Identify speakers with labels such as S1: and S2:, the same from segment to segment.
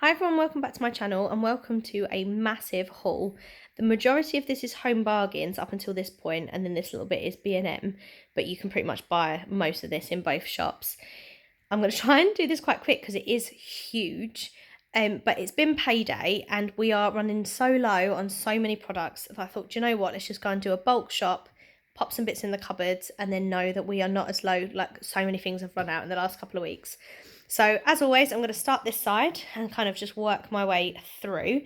S1: Hi everyone, welcome back to my channel and welcome to a massive haul. The majority of this is Home Bargains up until this point, and then this little bit is B&M, but you can pretty much buy most of this in both shops. I'm going to try and do this quite quick because it is huge, but it's been payday and we are running so low on so many products that I thought, do you know what, let's just go and do a bulk shop, pop some bits in the cupboards, and then know that we are not as low, like so many things have run out in the last couple of weeks. So as always, I'm going to start this side and kind of just work my way through.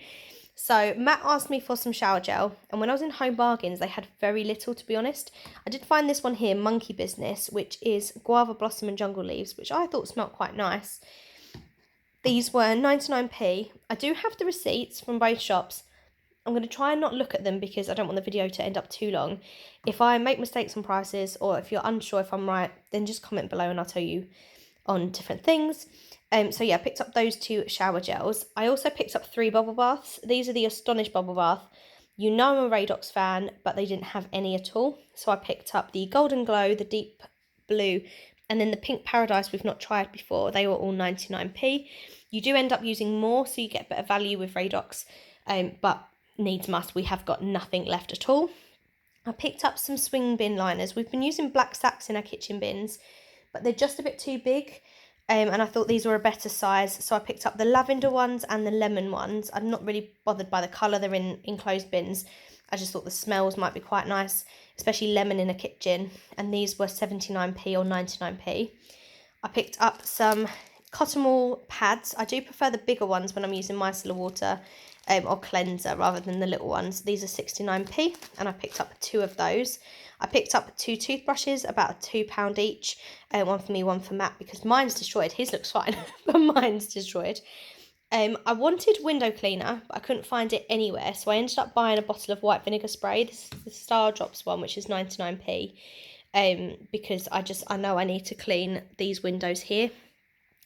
S1: So Matt asked me for some shower gel, and when I was in Home Bargains, they had very little, to be honest. I did find this one here, Monkey Business, which is guava blossom and jungle leaves, which I thought smelled quite nice. These were 99p. I do have the receipts from both shops. I'm going to try and not look at them because I don't want the video to end up too long. If I make mistakes on prices, or if you're unsure if I'm right, then just comment below and I'll tell you on different things. So yeah, I picked up those two shower gels. I also picked up 3 bubble baths. These are the Astonish bubble bath. You know I'm a Radox fan, but they didn't have any at all. So I picked up the Golden Glow, the Deep Blue, and then the Pink Paradise we've not tried before. They were all 99p. You do end up using more, so you get better value with Radox, but needs must, we have got nothing left at all. I picked up some swing bin liners. We've been using black sacks in our kitchen bins, but they're just a bit too big, and I thought these were a better size, so I picked up the lavender ones and the lemon ones. I'm not really bothered by the colour, they're in enclosed bins. I just thought the smells might be quite nice, especially lemon in a kitchen, and these were 79p or 99p. I picked up some cotton wool pads. I do prefer the bigger ones when I'm using micellar water or cleanser rather than the little ones. These are 69p, and I picked up 2 of those. I picked up 2 toothbrushes, about £2 each, one for me, one for Matt, because mine's destroyed. His looks fine, but mine's destroyed. I wanted window cleaner, but I couldn't find it anywhere, so I ended up buying a bottle of white vinegar spray. This is the Star Drops one, which is 99p, because I know I need to clean these windows here,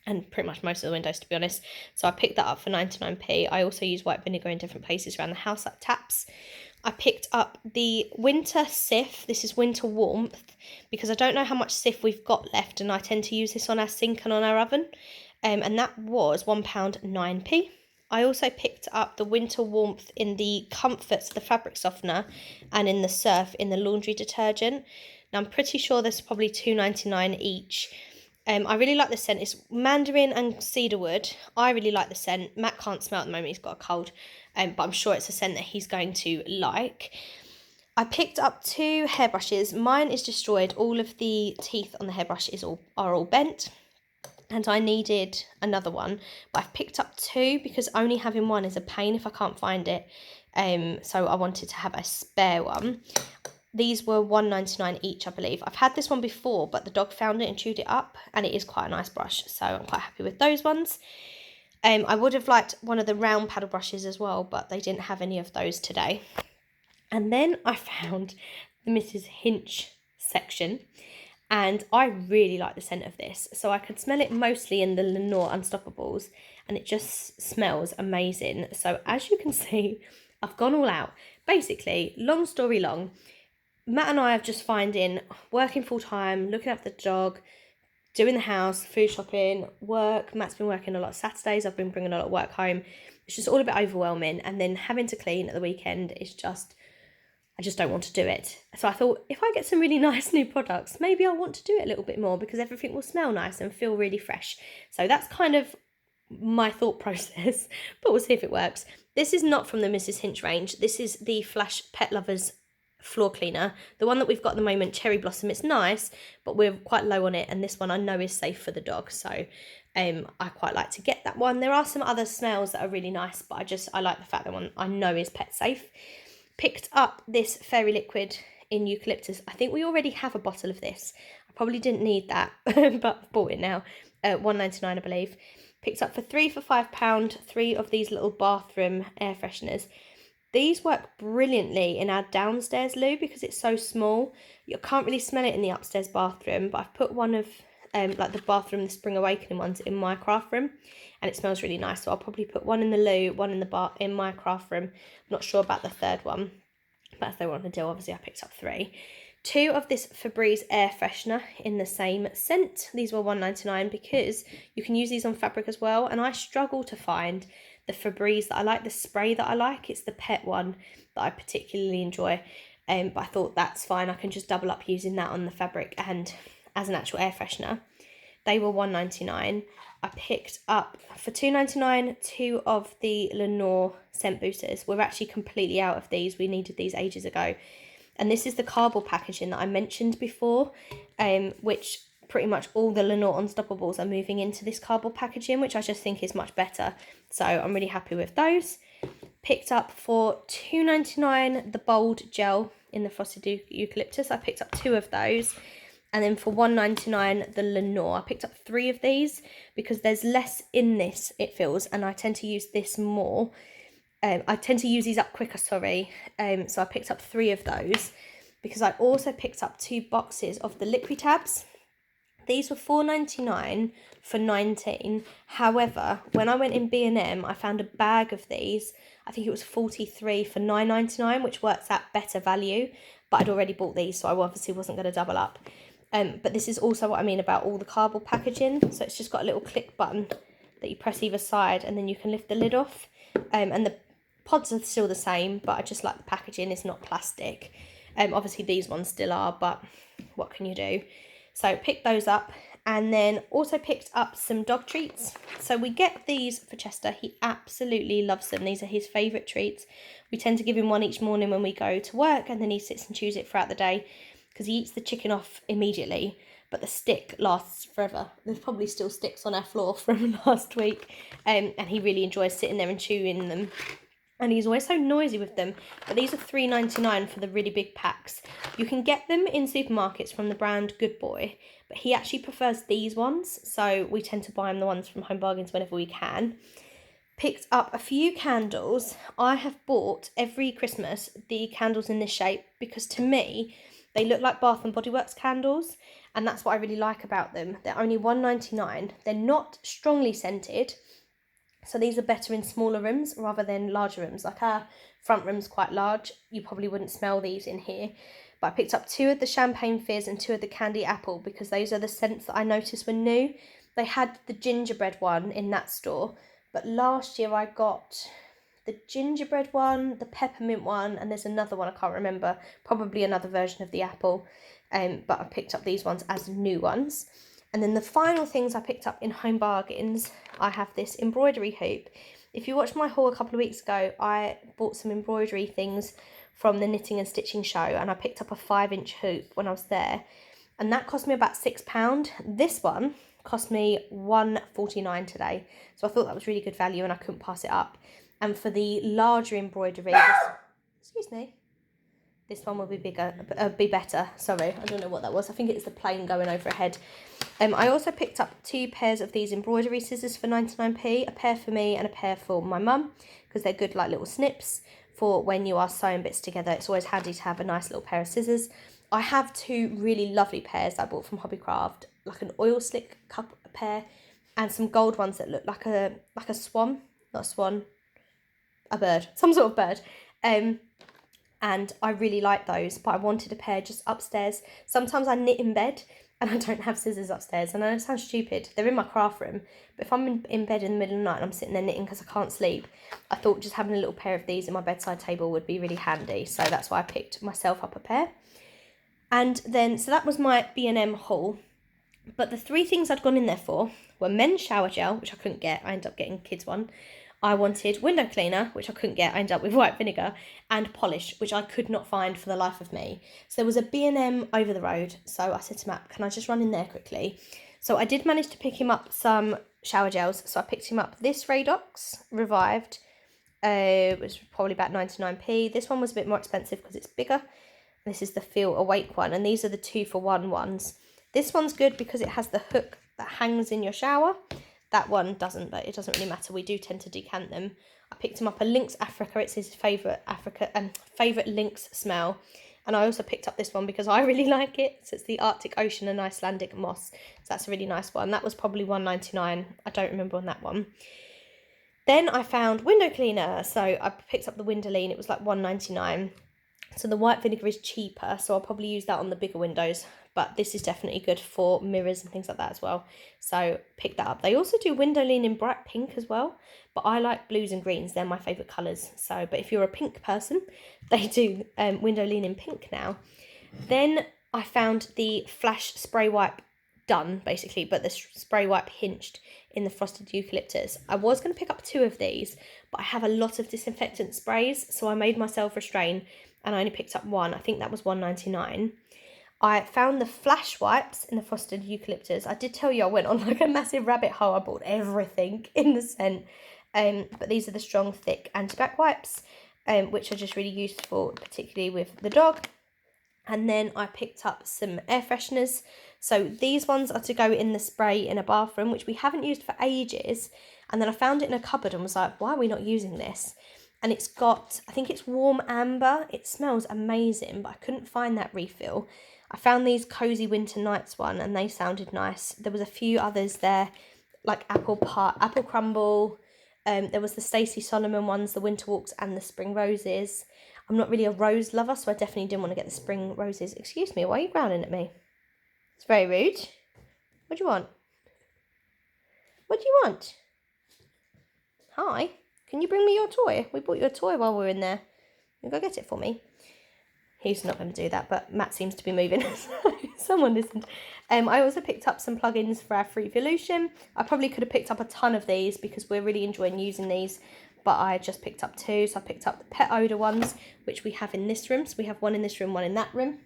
S1: and pretty much most of the windows, to be honest. So I picked that up for 99p. I also use white vinegar in different places around the house, like taps. I picked up the Winter Cif. This is Winter Warmth, because I don't know how much Cif we've got left, and I tend to use this on our sink and on our oven. And that was £1.09p. I also picked up the Winter Warmth in the Comforts, the fabric softener, and in the Surf in the laundry detergent. Now I'm pretty sure there's probably £2.99 each. I really like the scent. It's mandarin and cedarwood. I really like the scent. Matt can't smell at the moment, he's got a cold, but I'm sure it's a scent that he's going to like. I picked up 2 hairbrushes. Mine is destroyed. All of the teeth on the hairbrush are all bent, and I needed another one, but I've picked up 2 because only having one is a pain if I can't find it. So I wanted to have a spare one. These were £1.99 each, I believe. I've had this one before, but the dog found it and chewed it up, and it is quite a nice brush, so I'm quite happy with those ones. I would have liked one of the round paddle brushes as well, but they didn't have any of those today. And then I found the Mrs. Hinch section, and I really like the scent of this. So I could smell it mostly in the Lenore Unstoppables, and it just smells amazing. So as you can see, I've gone all out. Basically, long story long, Matt and I have just finding working full time, looking after the dog, doing the house, food shopping, work. Matt's been working a lot Saturdays. I've been bringing a lot of work home. It's just all a bit overwhelming. And then having to clean at the weekend is just, I just don't want to do it. So I thought, if I get some really nice new products, maybe I'll want to do it a little bit more because everything will smell nice and feel really fresh. So that's kind of my thought process, but we'll see if it works. This is not from the Mrs. Hinch range. This is the Flash Pet Lovers floor cleaner, the one that we've got at the moment, Cherry Blossom. It's nice, but we're quite low on it, and this one I know is safe for the dog, so I quite like to get that one. There are some other smells that are really nice, but I like the fact that one I know is pet safe. Picked up this fairy liquid in eucalyptus. I think we already have a bottle of this. I probably didn't need that, but I've bought it now. £1.99 I believe. Picked up for £5 3 of these little bathroom air fresheners. These work brilliantly in our downstairs loo because it's so small. You can't really smell it in the upstairs bathroom, but I've put one of like the bathroom, the Spring Awakening ones in my craft room, and it smells really nice. So I'll probably put one in the loo, one in my craft room. I'm not sure about the third one, but as they were on the deal, obviously I picked up 3. 2 of this Febreze air freshener in the same scent. These were $1.99 because you can use these on fabric as well, and I struggle to find the Febreze that I like, the spray that I like. It's the pet one that I particularly enjoy, but I thought that's fine, I can just double up using that on the fabric and as an actual air freshener. They were $1.99. I picked up for $2.99 2 of the Lenore scent boosters. We're actually completely out of these. We needed these ages ago. And this is the cardboard packaging that I mentioned before, which pretty much all the Lenore Unstoppables are moving into this cardboard packaging, which I just think is much better. So I'm really happy with those. Picked up for $2.99 the Bold Gel in the Frosted Eucalyptus. I picked up 2 of those. And then for $1.99 the Lenore. I picked up 3 of these because there's less in this, it feels, and I tend to use this more. I tend to use these up quicker, sorry. So I picked up 3 of those because I also picked up 2 boxes of the Liquitabs. These were $4.99 for 19. However, when I went in B&M, I found a bag of these. I think it was 43 for $9.99, which works out better value. But I'd already bought these, so I obviously wasn't going to double up. But this is also what I mean about all the cardboard packaging. So it's just got a little click button that you press either side, and then you can lift the lid off. And the pods are still the same, but I just like the packaging. It's not plastic. Obviously these ones still are, but what can you do? So picked those up, and then also picked up some dog treats. So we get these for Chester. He absolutely loves them. These are his favourite treats. We tend to give him one each morning when we go to work, and then he sits and chews it throughout the day because he eats the chicken off immediately, but the stick lasts forever. There's probably still sticks on our floor from last week, and he really enjoys sitting there and chewing them. And he's always so noisy with them. But these are $3.99 for the really big packs. You can get them in supermarkets from the brand Good Boy, but he actually prefers these ones, so we tend to buy him the ones from Home Bargains whenever we can. Picked up a few candles. I have bought every Christmas the candles in this shape because to me they look like Bath and Body Works candles, and that's what I really like about them. They're only $1.99. They're not strongly scented. So these are better in smaller rooms rather than larger rooms. Like our front room's quite large. You probably wouldn't smell these in here. But I picked up 2 of the Champagne Fizz and 2 of the Candy Apple because those are the scents that I noticed were new. They had the gingerbread one in that store. But last year I got the gingerbread one, the peppermint one, and there's another one I can't remember. Probably another version of the apple. But I picked up these ones as new ones. And then the final things I picked up in Home Bargains, I have this embroidery hoop. If you watched my haul a couple of weeks ago, I bought some embroidery things from the Knitting and Stitching show, and I picked up a 5-inch hoop when I was there. And that cost me about £6. This one cost me $1.49 today. So I thought that was really good value and I couldn't pass it up. And for the larger embroidery, excuse me, this one will be bigger, be better. Sorry, I don't know what that was. I think it's the plane going overhead. I also picked up 2 pairs of these embroidery scissors for 99p, a pair for me and a pair for my mum, because they're good like little snips for when you are sewing bits together. It's always handy to have a nice little pair of scissors. I have 2 really lovely pairs that I bought from Hobbycraft, like an oil slick cup pair and some gold ones that look like a swan, not a swan, a bird, some sort of bird. And I really like those, but I wanted a pair just upstairs. Sometimes I knit in bed and I don't have scissors upstairs, and I know it sounds stupid. They're in my craft room, but if I'm in bed in the middle of the night and I'm sitting there knitting because I can't sleep, I thought just having a little pair of these in my bedside table would be really handy. So that's why I picked myself up a pair. And then, so that was my B&M haul. But the 3 things I'd gone in there for were men's shower gel, which I couldn't get. I ended up getting kids one. I wanted window cleaner, which I couldn't get. I ended up with white vinegar, and polish, which I could not find for the life of me. So there was a B&M over the road. So I said to Matt, can I just run in there quickly? So I did manage to pick him up some shower gels. So I picked him up this Radox Revived. It was probably about 99p. This one was a bit more expensive because it's bigger. This is the Feel Awake one, and these are the 2-for-1 ones. This one's good because it has the hook that hangs in your shower. That one doesn't, but it doesn't really matter. We do tend to decant them. I picked him up a Lynx Africa. It's his favourite Lynx smell. And I also picked up this one because I really like it. So it's the Arctic Ocean and Icelandic Moss. So that's a really nice one. That was probably $1.99. I don't remember on that one. Then I found window cleaner. So I picked up the Windoline. It was like $1.99. So the white vinegar is cheaper, so I'll probably use that on the bigger windows. But this is definitely good for mirrors and things like that as well. So pick that up. They also do window lean in bright pink as well. But I like blues and greens. They're my favourite colours. So, but if you're a pink person, they do window lean in pink now. Then I found the Flash spray wipe done, basically. But the spray wipe hinged in the frosted eucalyptus. I was going to pick up 2 of these, but I have a lot of disinfectant sprays. So I made myself restrain and I only picked up 1. I think that was $1.99. I found the Flash wipes in the frosted eucalyptus. I did tell you I went on like a massive rabbit hole. I bought everything in the scent. But these are the strong, thick anti-bac wipes, which are just really useful, particularly with the dog. And then I picked up some air fresheners. So these ones are to go in the spray in a bathroom, which we haven't used for ages. And then I found it in a cupboard and was like, why are we not using this? And it's got, I think it's warm amber. It smells amazing, but I couldn't find that refill. I found these Cozy Winter Nights one and they sounded nice. There was a few others there, like apple crumble. There was the Stacey Solomon ones, the Winter Walks and the Spring Roses. I'm not really a rose lover, so I definitely didn't want to get the Spring Roses. Excuse me, why are you growling at me? It's very rude. What do you want? What do you want? Hi, can you bring me your toy? We bought you a toy while we were in there. You go get it for me. He's not going to do that, but Matt seems to be moving. Someone listened. I also picked up some plugins for our Free Volution. I probably could have picked up a ton of these because we're really enjoying using these, but I just picked up 2. So I picked up the pet odor ones, which we have in this room. So we have one in this room, one in that room.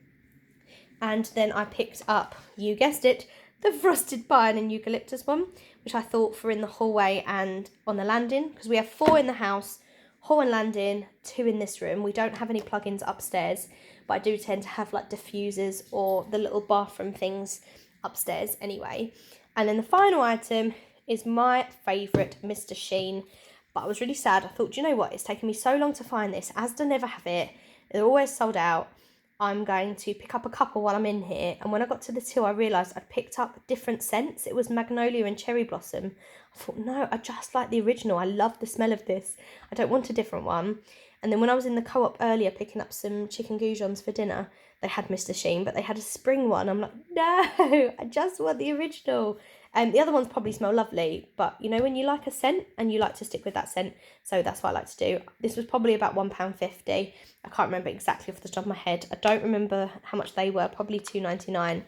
S1: And then I picked up, you guessed it, the Frosted Pine and Eucalyptus one, which I thought for in the hallway and on the landing, because we have 4 in the house, hall and landing, 2 in this room. We don't have any plugins upstairs, but I do tend to have like diffusers or the little bathroom things upstairs anyway. And then the final item is my favourite Mr. Sheen, but I was really sad. I thought, do you know what? It's taken me so long to find this. Asda never have it. They're always sold out. I'm going to pick up a couple while I'm in here. And when I got to the 2, I realised I'd picked up different scents. It was magnolia and cherry blossom. I thought, no, I just like the original. I love the smell of this. I don't want a different one. And then when I was in the Co-op earlier picking up some chicken goujons for dinner, they had Mr. Sheen, but they had a spring one. I'm like, no, I just want the original. The other ones probably smell lovely, but you know when you like a scent and you like to stick with that scent, so that's what I like to do. This was probably about £1.50. I can't remember exactly off the top of my head. I don't remember how much they were, probably £2.99.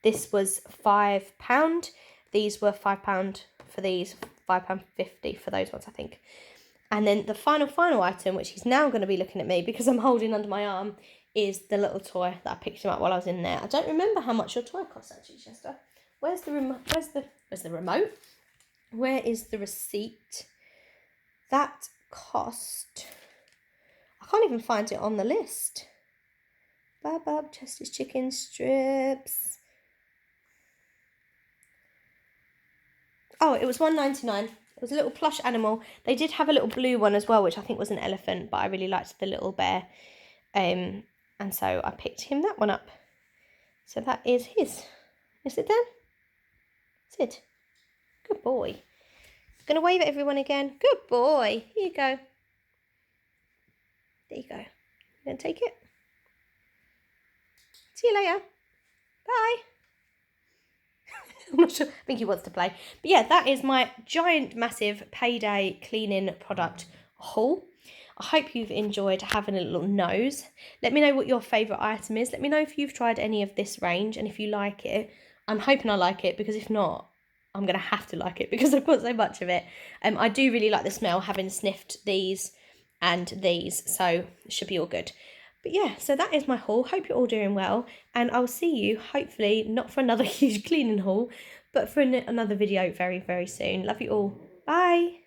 S1: This was £5. These were £5 for these, £5.50 for those ones, I think. And then the final item, which he's now going to be looking at me because I'm holding under my arm, is the little toy that I picked him up while I was in there. I don't remember how much your toy costs actually, Chester. Where's the remote? Where's the remote? Where is the receipt? That cost, I can't even find it on the list. Bub, Chester's chicken strips. Oh, it was $1.99. It was a little plush animal. They did have a little blue one as well, which I think was an elephant, but I really liked the little bear. And so I picked him that one up. So that is his. Is it done? Sid. Good boy. Gonna wave at everyone again. Good boy. Here you go. There you go. You gonna take it? See you later. Bye. I'm not sure. I think he wants to play. But yeah, that is my giant, massive payday cleaning product haul. I hope you've enjoyed having a little nose. Let me know what your favourite item is. Let me know if you've tried any of this range and if you like it. I'm hoping I like it, because if not, I'm going to have to like it because I've got so much of it. I do really like the smell, having sniffed these and these, so it should be all good. But yeah, so that is my haul. Hope you're all doing well, and I'll see you, hopefully, not for another huge cleaning haul, but for another video very, very soon. Love you all. Bye.